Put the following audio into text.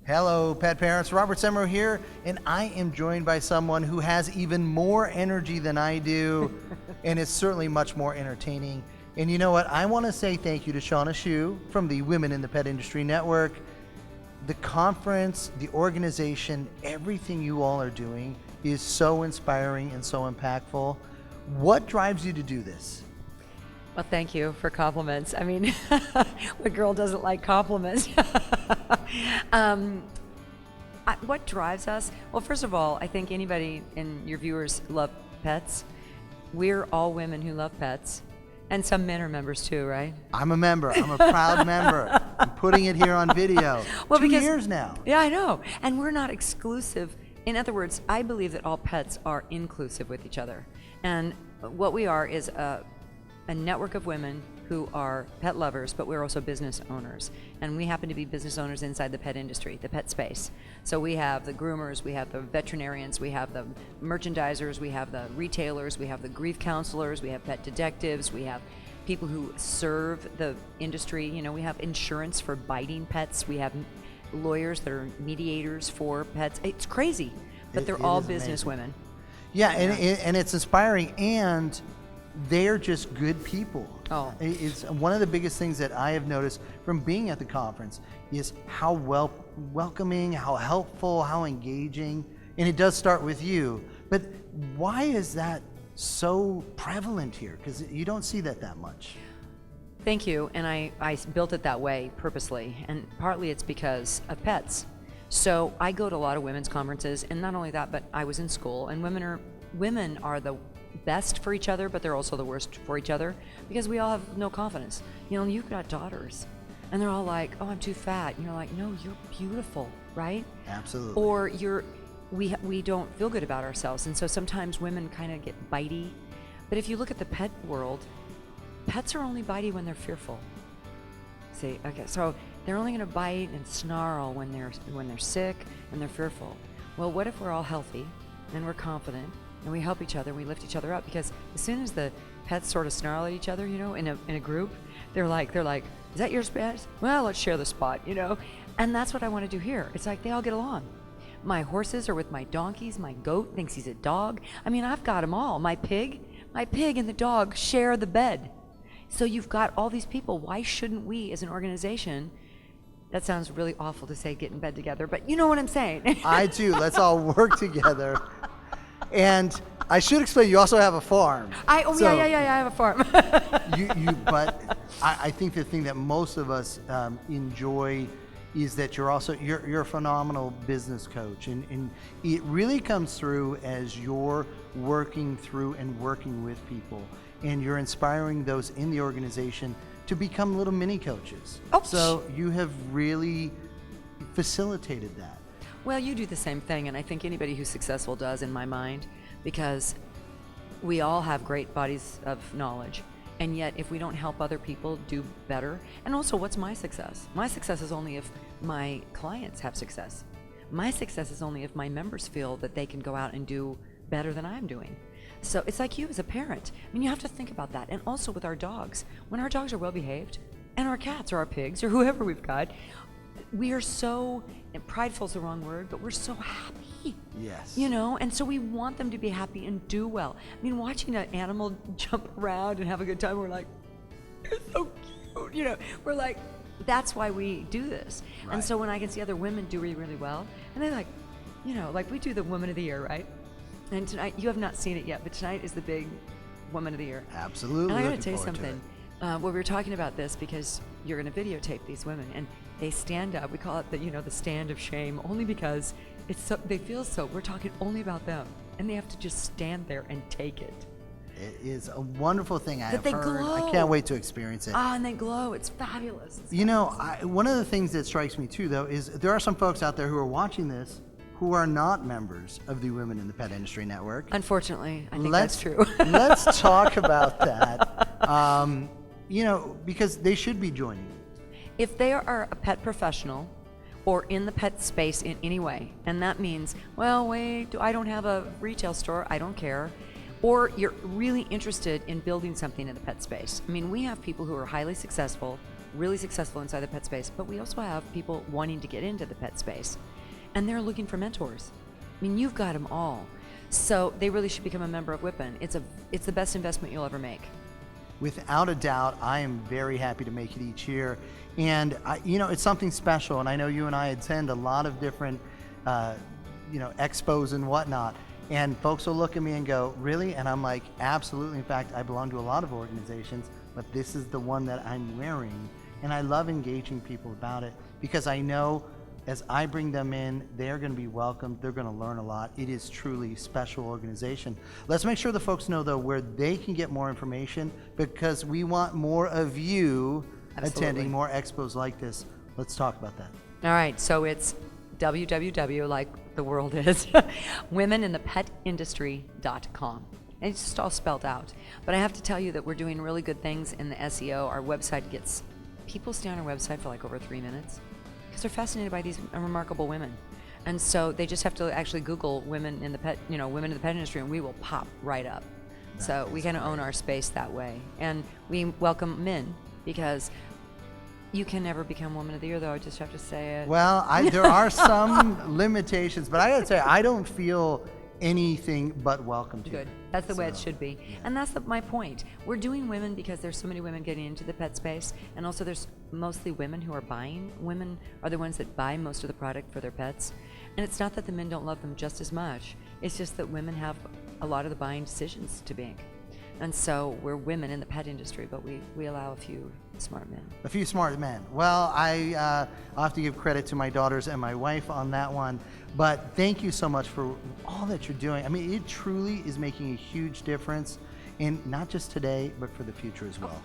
Hello, pet parents. Robert Semro here, and I am joined by someone who has even more energy than I do, and is certainly much more entertaining. And you know what? I want to say thank you to Shawna Schuh from the Women in the Pet Industry Network. The conference, the organization, everything you all are doing is so inspiring and so impactful. What drives you to do this? Well, thank you for compliments. I mean, what girl doesn't like compliments? What drives us? Well, first of all, I think anybody and your viewers love pets. We're all women who love pets. And some men are members too, right? I'm a member. I'm a proud member. I'm putting it here on video. Well, 2 years now. Yeah, I know. And we're not exclusive. In other words, I believe that all pets are inclusive with each other. And what we are is a network of women who are pet lovers, but we're also business owners. And we happen to be business owners inside the pet industry, the pet space. So we have the groomers, we have the veterinarians, we have the merchandisers, we have the retailers, we have the grief counselors, we have pet detectives, we have people who serve the industry. You know, we have insurance for biting pets, we have lawyers that are mediators for pets. It's crazy, but they're all business women. Yeah, and it's inspiring, and they're just good people. Oh. It's one of the biggest things that I have noticed from being at the conference is how welcoming, how helpful, how engaging, and it does start with you. But why is that so prevalent here? Because you don't see that much. Thank you, and I built it that way purposely, and partly it's because of pets. So I go to a lot of women's conferences, and not only that, but I was in school, and women are the best for each other, but they're also the worst for each other because we all have no confidence. You know, you've got daughters and they're all like, oh, I'm too fat. And you're like, no, you're beautiful, right? Absolutely. Or we don't feel good about ourselves. And so sometimes women kind of get bitey. But if you look at the pet world, pets are only bitey when they're fearful. See, okay, so they're only going to bite and snarl when they're sick and they're fearful. Well, what if we're all healthy and we're confident and we help each other, we lift each other up? Because as soon as the pets sort of snarl at each other, you know, in a group, they're like, is that your pet? Well, let's share the spot, you know? And that's what I want to do here. It's like they all get along. My horses are with my donkeys, my goat thinks he's a dog. I mean, I've got them all. My pig and the dog share the bed. So you've got all these people. Why shouldn't we as an organization, that sounds really awful to say get in bed together, but you know what I'm saying. I do. Let's all work together. And I should explain, you also have a farm. I have a farm. But I think the thing that most of us enjoy is that you're a phenomenal business coach, and it really comes through as you're working through and working with people, and you're inspiring those in the organization to become little mini coaches. Oh. So you have really facilitated that. Well, you do the same thing, and I think anybody who's successful does, in my mind, because we all have great bodies of knowledge, and yet if we don't help other people do better, and also what's my success? My success is only if my clients have success. My success is only if my members feel that they can go out and do better than I'm doing. So it's like you as a parent. I mean, you have to think about that. And also with our dogs, when our dogs are well behaved, and our cats or our pigs or whoever we've got, we are so, and prideful is the wrong word, but we're so happy. Yes. You know, and so we want them to be happy and do well. I mean, watching an animal jump around and have a good time, we're like, they're so cute. You know, we're like, that's why we do this. Right. And so when I can see other women do really, really well, and they're like, you know, like we do the Woman of the Year, right? And tonight, you have not seen it yet, but tonight is the big Woman of the Year. Absolutely. And I gotta tell you something. Well, we were talking about this because you're gonna videotape these women, and they stand up. We call it the stand of shame, only because it's so, they feel so. We're talking only about them, and they have to just stand there and take it. It is a wonderful thing. I have they heard. glow. I can't wait to experience it. And they glow. It's fabulous. It's You know, one of the things that strikes me too, though, is there are some folks out there who are watching this who are not members of the Women in the Pet Industry Network. Unfortunately, I think that's true. Let's talk about that. You know, because they should be joining. If they are a pet professional or in the pet space in any way, and that means, well, wait, I don't have a retail store, I don't care, or you're really interested in building something in the pet space. I mean, we have people who are highly successful really successful inside the pet space, but we also have people wanting to get into the pet space, and they're looking for mentors. I mean, you've got them all. So they really should become a member of Whippen. It's the best investment you'll ever make. Without a doubt, I am very happy to make it each year. And, it's something special. And I know you and I attend a lot of different, expos and whatnot. And folks will look at me and go, really? And I'm like, absolutely. In fact, I belong to a lot of organizations, but this is the one that I'm wearing. And I love engaging people about it because I know as I bring them in, they're going to be welcomed. They're going to learn a lot. It is truly a special organization. Let's make sure the folks know, though, where they can get more information because we want more of you attending more expos like this. Let's talk about that. All right, so it's www, like the world is, womeninthepetindustry.com. And it's just all spelled out. But I have to tell you that we're doing really good things in the SEO. Our website gets, people stay on our website for like over 3 minutes because they're fascinated by these remarkable women. And so they just have to actually Google women in the pet industry, and we will pop right up. So we kind of own our space that way. And we welcome men because you can never become Woman of the Year, though. I just have to say it. Well, there are some limitations, but I gotta say, I don't feel anything but welcome to Good. it. That's the way it should be. Yeah. And that's my point. We're doing women because there's so many women getting into the pet space, and also there's mostly women who are buying. Women are the ones that buy most of the product for their pets. And it's not that the men don't love them just as much. It's just that women have a lot of the buying decisions to make. And so we're women in the pet industry, but we allow a few smart men. A few smart men. Well, I'll have to give credit to my daughters and my wife on that one. But thank you so much for all that you're doing. I mean, it truly is making a huge difference in not just today, but for the future as well.